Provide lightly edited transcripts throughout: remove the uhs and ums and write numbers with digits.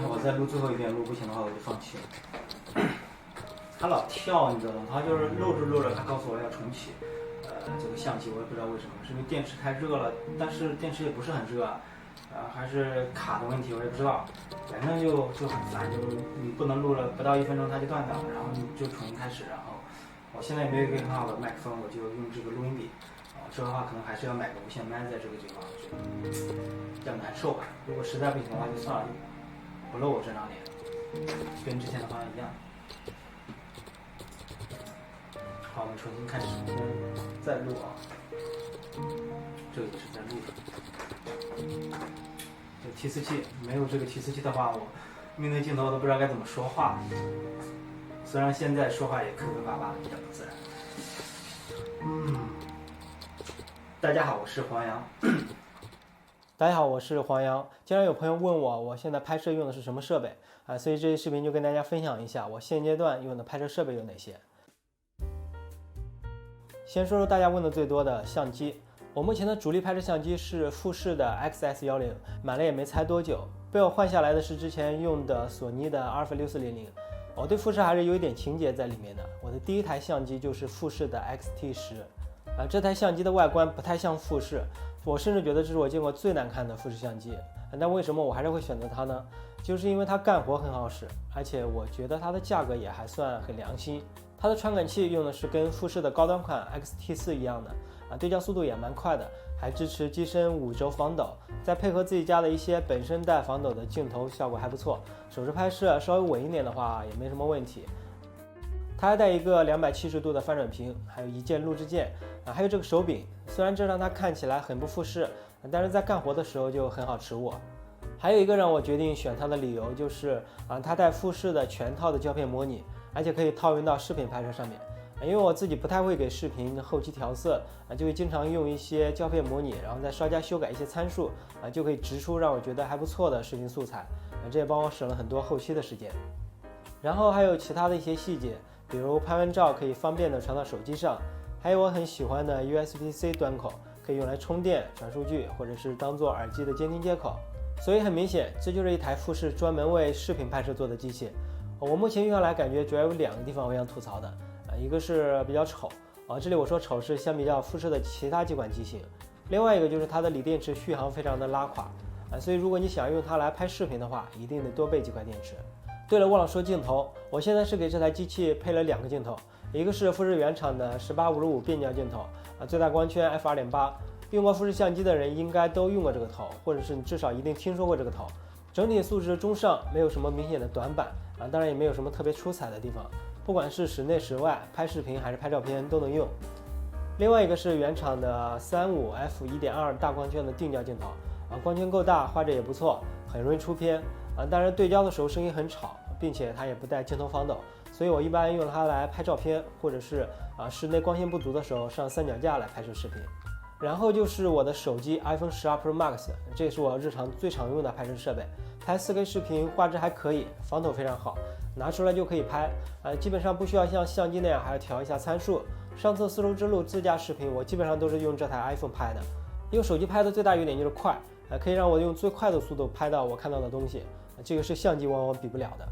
我再录最后一遍，录不行的话我就放弃了。它老跳，你知道吗？它就是录着，它告诉我要重启。这个相机我也不知道为什么，是因为电池太热了，但是电池也不是很热，还是卡的问题，我也不知道。反正就很烦，就是你不能录了，不到1分钟它就断掉了，然后你就重新开始。然后我现在也没有一个很好的麦克风，我就用这个录音笔。这样的话可能还是要买个无线麦在这个地方，就比较难受吧。如果实在不行的话就算了，不露我这张脸，跟之前的方案一样。好，我们重新开始，再录啊，这个也是在录的。这提词器没有这个提词器的话，我面对镜头都不知道该怎么说话。虽然现在说话也磕磕巴巴，比较不自然。大家好，我是黄洋。大家好，我是黄洋。经常有朋友问我现在拍摄用的是什么设备啊，所以这期视频就跟大家分享一下我现阶段用的拍摄设备有哪些。先说说大家问的最多的相机。我目前的主力拍摄相机是富士的 XS10，买了也没才多久，被我换下来的是之前用的索尼的阿尔法6400。我对富士还是有一点情节在里面的。我的第一台相机就是富士的 XT10。这台相机的外观不太像富士，我甚至觉得这是我见过最难看的富士相机。但为什么我还是会选择它呢？就是因为它干活很好使，而且我觉得它的价格也还算很良心。它的传感器用的是跟富士的高端款 XT4 一样的，对焦速度也蛮快的，还支持机身5轴防抖，再配合自己家的一些本身带防抖的镜头，效果还不错。手持拍摄稍微稳一点的话也没什么问题。它还带一个270度的翻转屏，还有一键录制键还有这个手柄。虽然这让它看起来很不富士，但是在干活的时候就很好持握。还有一个让我决定选它的理由就是它带富士的全套的胶片模拟，而且可以套用到视频拍摄上面。因为我自己不太会给视频后期调色就会经常用一些胶片模拟，然后再稍加修改一些参数就可以直出让我觉得还不错的视频素材这也帮我省了很多后期的时间。然后还有其他的一些细节，比如拍完照可以方便的传到手机上，还有我很喜欢的 USB-C 端口，可以用来充电、传数据，或者是当做耳机的监听接口。所以很明显，这就是一台富士专门为视频拍摄做的机器。我目前用下来感觉主要有2个地方我想吐槽的一个是比较丑这里我说丑是相比较富士的其他几款机型，另外一个就是它的锂电池续航非常的拉垮所以如果你想用它来拍视频的话，一定得多备几块电池。对了，忘了说镜头，我现在是给这台机器配了2个镜头，一个是富士原厂的18-55变焦镜头最大光圈 f2.8， 用过富士相机的人应该都用过这个头，或者是你至少一定听说过这个头。整体素质中上，没有什么明显的短板当然也没有什么特别出彩的地方，不管是室内室外拍视频还是拍照片都能用。另外一个是原厂的35f1.2大光圈的定焦镜头光圈够大，画质也不错，很容易出片当然对焦的时候声音很吵，并且它也不带镜头防抖，所以我一般用它来拍照片，或者是室内光线不足的时候上三脚架来拍摄视频。然后就是我的手机 iPhone 12 Pro Max， 这也是我日常最常用的拍摄设备，拍 4K 视频画质还可以，防抖非常好，拿出来就可以拍基本上不需要像相机那样还要调一下参数。上次丝绸之路自驾视频我基本上都是用这台 iPhone 拍的。用手机拍的最大优点就是快可以让我用最快的速度拍到我看到的东西这个是相机往往比不了的。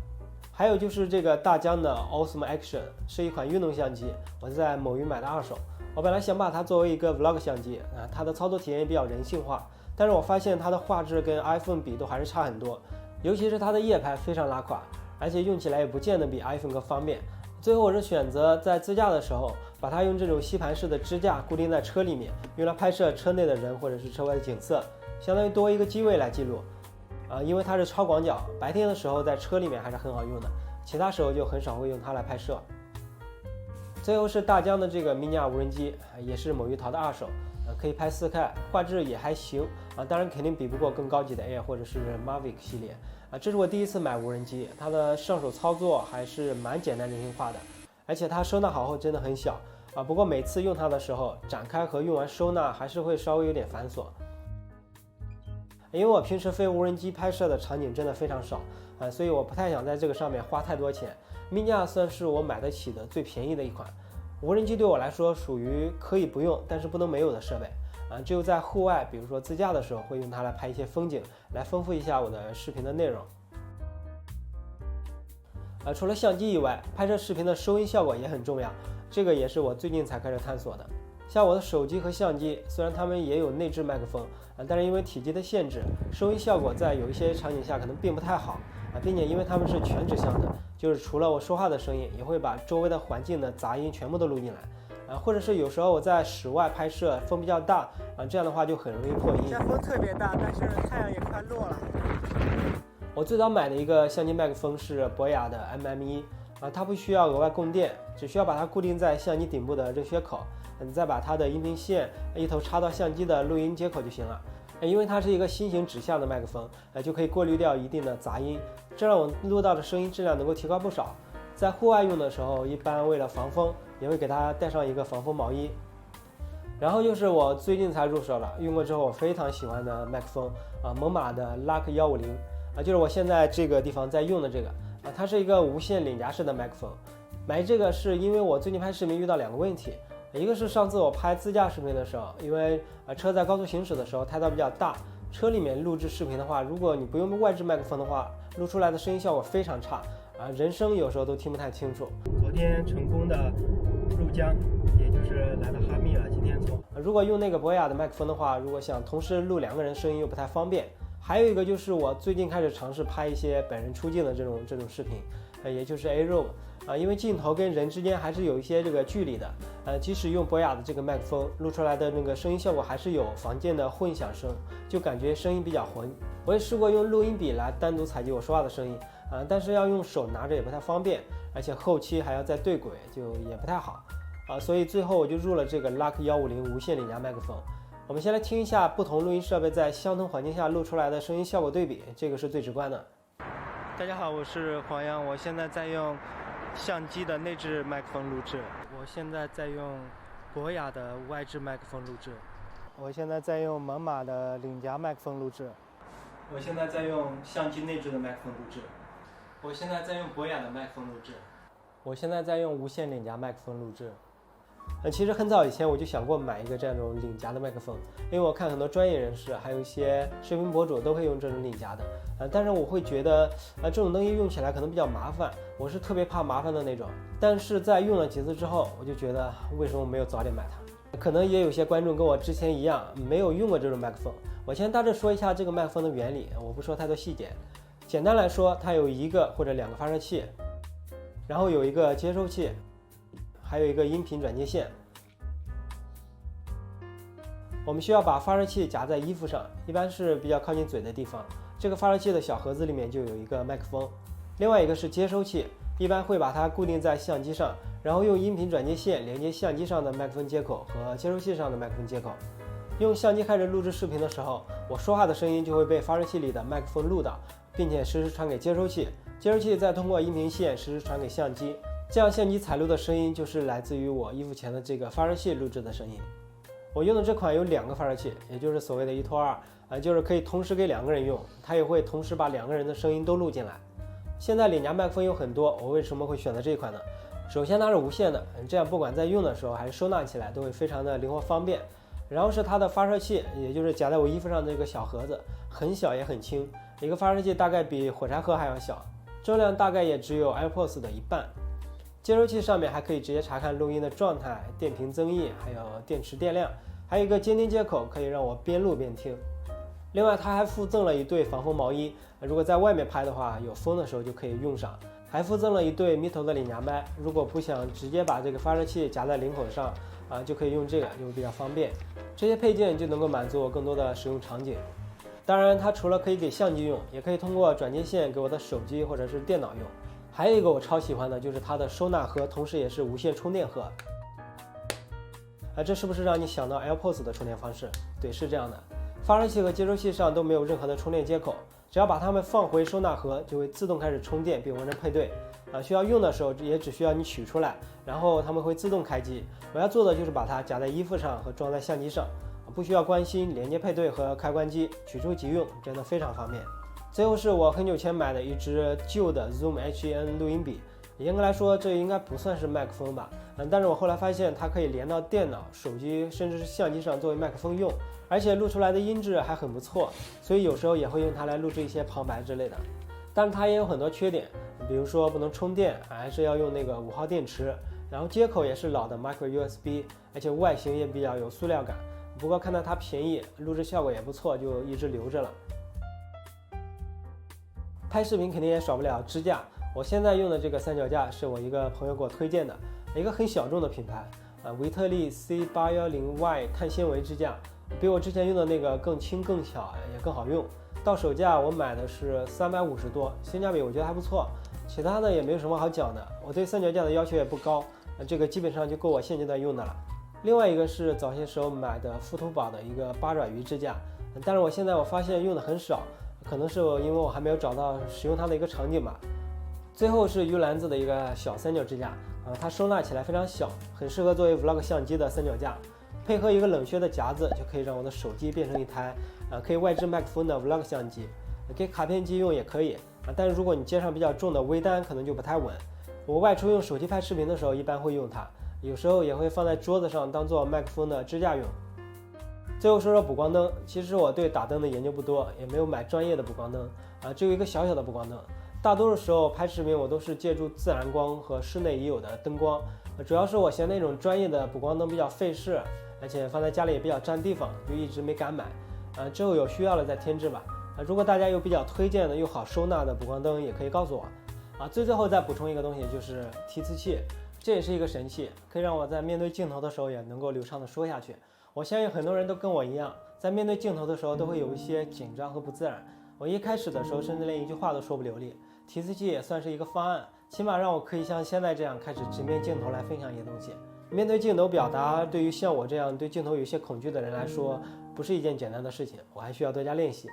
还有就是这个大疆的 Osmo Action 是一款运动相机，我在某鱼买的二手。我本来想把它作为一个 Vlog 相机它的操作体验也比较人性化，但是我发现它的画质跟 iPhone 比都还是差很多，尤其是它的夜拍非常拉垮，而且用起来也不见得比 iPhone 更方便。最后我是选择在自驾的时候把它用这种吸盘式的支架固定在车里面，用来拍摄车内的人或者是车外的景色，相当于多一个机位来记录因为它是超广角，白天的时候在车里面还是很好用的，其他时候就很少会用它来拍摄。最后是大疆的这个 Mini2 无人机，也是某鱼淘的二手可以拍 4K， 画质也还行当然肯定比不过更高级的 Air 或者是 Mavic 系列这是我第一次买无人机，它的上手操作还是蛮简单人性化的，而且它收纳好后真的很小不过每次用它的时候，展开和用完收纳还是会稍微有点繁琐。因为我平时飞无人机拍摄的场景真的非常少所以我不太想在这个上面花太多钱。Mini2 算是我买得起的最便宜的一款无人机，对我来说属于可以不用但是不能没有的设备只有在户外，比如说自驾的时候，会用它来拍一些风景，来丰富一下我的视频的内容。除了相机以外，拍摄视频的收音效果也很重要，这个也是我最近才开始探索的。像我的手机和相机，虽然它们也有内置麦克风但是因为体积的限制，收音效果在有一些场景下可能并不太好并且因为它们是全指向的，就是除了我说话的声音，也会把周围的环境的杂音全部都录进来或者是有时候我在室外拍摄，风比较大这样的话就很容易破音。现在风特别大，但是太阳也快落了。我最早买的一个相机麦克风是博雅的 MM1它不需要额外供电，只需要把它固定在相机顶部的热缺口，你再把它的音频线一头插到相机的录音接口就行了。因为它是一个新型指向的麦克风，就可以过滤掉一定的杂音，这让我录到的声音质量能够提高不少。在户外用的时候，一般为了防风，也会给它带上一个防风毛衣。然后就是我最近才入手了，用过之后我非常喜欢的麦克风猛犸的 LAK 150就是我现在这个地方在用的这个它是一个无线领夹式的麦克风。买这个是因为我最近拍视频遇到2个问题，一个是上次我拍自驾视频的时候，因为车在高速行驶的时候胎噪比较大，车里面录制视频的话，如果你不用外置麦克风的话，录出来的声音效果非常差人声有时候都听不太清楚。昨天成功的入江，也就是来到哈密了。今天从如果用那个博雅的麦克风的话，如果想同时录2个人声音又不太方便。还有一个就是我最近开始尝试拍一些本人出镜的这种视频也就是 A-roll因为镜头跟人之间还是有一些这个距离的即使用博雅的这个麦克风录出来的那个声音效果还是有房间的混响声，就感觉声音比较浑。我也试过用录音笔来单独采集我说话的声音但是要用手拿着也不太方便，而且后期还要再对轨，就也不太好所以最后我就入了这个 LAK 150无线领夹麦克风。我们先来听一下不同录音设备在相同环境下录出来的声音效果对比，这个是最直观的。大家好，我是黄洋，我现在在用相机的内置麦克风录制，我现在在用博雅的外置麦克风录制，我现在在用猛犸的领夹麦克风录制，我现在在用相机内置的麦克风录制，我现在在用博雅的麦克风录制，我现在在用无线领夹麦克风录制。其实很早以前我就想过买一个这样种领夹的麦克风，因为我看很多专业人士还有一些视频博主都会用这种领夹的但是我会觉得这种东西用起来可能比较麻烦，我是特别怕麻烦的那种。但是在用了几次之后，我就觉得为什么没有早点买它。可能也有些观众跟我之前一样没有用过这种麦克风，我先大致说一下这个麦克风的原理，我不说太多细节。简单来说，它有1个或者2个发射器，然后有一个接收器，还有一个音频转接线。我们需要把发射器夹在衣服上，一般是比较靠近嘴的地方。这个发射器的小盒子里面就有一个麦克风。另外一个是接收器，一般会把它固定在相机上，然后用音频转接线连接相机上的麦克风接口和接收器上的麦克风接口。用相机开始录制视频的时候，我说话的声音就会被发射器里的麦克风录到，并且实时传给接收器，接收器再通过音频线实时传给相机，这样相机采录的声音就是来自于我衣服前的这个发射器录制的声音。我用的这款有2个发射器，也就是所谓的1拖2就是可以同时给2个人用，它也会同时把2个人的声音都录进来。现在领夹麦克风有很多，我为什么会选择这一款呢？首先它是无线的，这样不管在用的时候还是收纳起来都会非常的灵活方便。然后是它的发射器，也就是夹在我衣服上的这个小盒子，很小也很轻，一个发射器大概比火柴盒还要小，重量大概也只有 AirPods 的1半。接收器上面还可以直接查看录音的状态、电平增益，还有电池电量，还有一个监听接口，可以让我边录边听。另外它还附赠了一对防风毛衣，如果在外面拍的话，有风的时候就可以用上。还附赠了一对咪头的领夹麦，如果不想直接把这个发射器夹在领口上就可以用这个，就比较方便。这些配件就能够满足我更多的使用场景。当然它除了可以给相机用，也可以通过转接线给我的手机或者是电脑用。还有一个我超喜欢的就是它的收纳盒，同时也是无线充电盒。这是不是让你想到 AirPods 的充电方式？对，是这样的。发射器和接收器上都没有任何的充电接口，只要把它们放回收纳盒，就会自动开始充电并完成配对。需要用的时候也只需要你取出来，然后它们会自动开机。我要做的就是把它夹在衣服上和装在相机上，不需要关心连接配对和开关机，取出即用，真的非常方便。最后是我很久前买的一支旧的 Zoom H1N 录音笔，严格来说这应该不算是麦克风吧，但是我后来发现它可以连到电脑、手机，甚至是相机上作为麦克风用，而且录出来的音质还很不错，所以有时候也会用它来录制一些旁白之类的。但是它也有很多缺点，比如说不能充电，还是要用那个5号电池，然后接口也是老的 micro USB， 而且外形也比较有塑料感。不过看到它便宜，录制效果也不错，就一直留着了。拍视频肯定也少不了支架，我现在用的这个三脚架是我一个朋友给我推荐的，一个很小众的品牌，维特利 C810Y 碳纤维支架，比我之前用的那个更轻更小，也更好用。到手价我买的是350多，性价比我觉得还不错。其他的也没有什么好讲的，我对三脚架的要求也不高，这个基本上就够我现阶段用的了。另外一个是早些时候买的富途宝的一个八爪鱼支架，但是我现在发现用的很少，可能是因为我还没有找到使用它的一个场景吧。最后是鱼篮子的一个小三脚支架，它收纳起来非常小，很适合作为 vlog 相机的三脚架，配合一个冷靴的夹子，就可以让我的手机变成一台可以外置麦克风的 vlog 相机，给卡片机用也可以但是如果你接上比较重的微单，可能就不太稳。我外出用手机拍视频的时候，一般会用它，有时候也会放在桌子上当做麦克风的支架用。最后说说补光灯，其实我对打灯的研究不多，也没有买专业的补光灯只有一个小小的补光灯。大多数时候拍视频我都是借助自然光和室内已有的灯光，主要是我嫌那种专业的补光灯比较费事，而且放在家里也比较占地方，就一直没敢买。之后有需要了再添置吧。如果大家有比较推荐的又好收纳的补光灯，也可以告诉我。最后再补充一个东西，就是提词器，这也是一个神器，可以让我在面对镜头的时候也能够流畅的说下去。我相信很多人都跟我一样，在面对镜头的时候都会有一些紧张和不自然。我一开始的时候甚至连一句话都说不流利，提词器也算是一个方案，起码让我可以像现在这样开始直面镜头来分享一些东西。面对镜头表达，对于像我这样对镜头有一些恐惧的人来说，不是一件简单的事情，我还需要多加练习。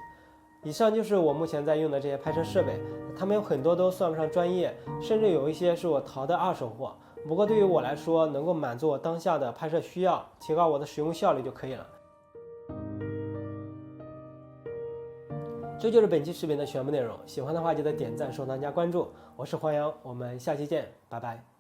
以上就是我目前在用的这些拍摄设备，它们有很多都算不上专业，甚至有一些是我淘的二手货。不过对于我来说，能够满足我当下的拍摄需要，提高我的使用效率就可以了。这就是本期视频的全部内容，喜欢的话记得点赞、收藏、加关注。我是黄洋，我们下期见，拜拜。